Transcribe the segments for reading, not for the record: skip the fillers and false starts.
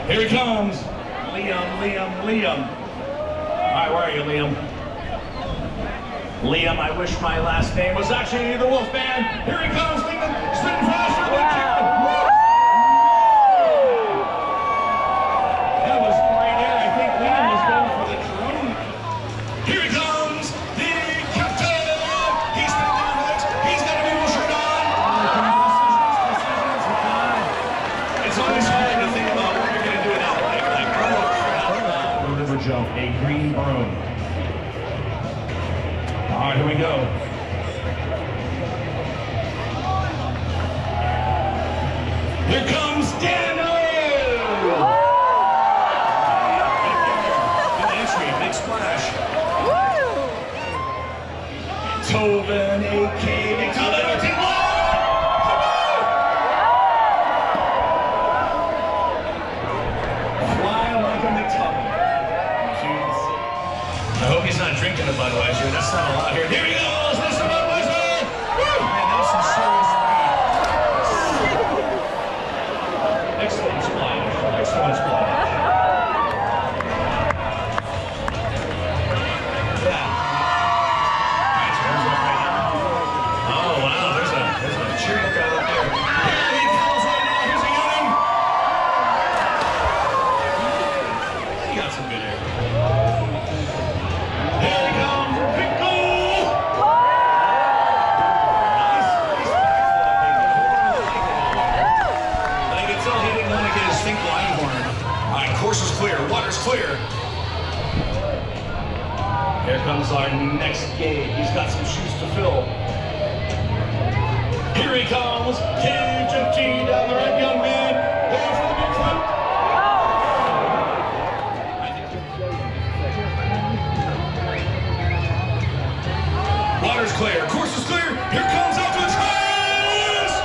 Here he comes. Liam. All right, where are you, Liam? Liam, I wish my last name was actually the Wolfman. Here he comes, Liam. Spin faster than Karen. That was great air. I think Liam was going for the drone. Here he comes, the captain. He's been down legs. He's got a new shirt on. It's always hard to think about what you're going to do without like river jump, a green broom. All right, here we go. Here comes Downieville! Good entry, big splash. Tobin, a.k.a. Big Tobin, our team flying like a McTubby. I hope he's not drinking the Budweiser. That's not a lot here. Here he goes, Mr. Budweiser! Woo! Man, that was some serious speed. Excellent splash. Excellent splash. Look at that. All right, turns up right now. Oh, wow, there's a cheering crowd up there. Here he comes right now. Here's a youngin'. He got some good air. Course is clear, water's clear. Here comes our next gate. He's got some shoes to fill. Here he comes, KJT down the right, young man. Going for the big flip. Water's clear, course is clear. Here comes out to the trace.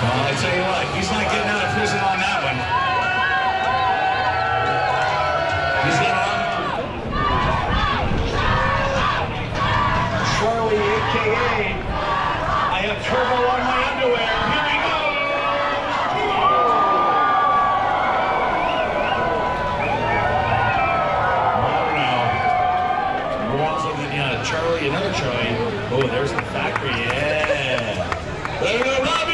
Well, I tell you what, he's not getting out of prison on that one. He's got Charlie, a.k.a. I have turbo on my underwear. Here we go. I don't know. More something, yeah. Charlie, another Charlie. Oh, there's the factory. Yeah. There we go, Robbie.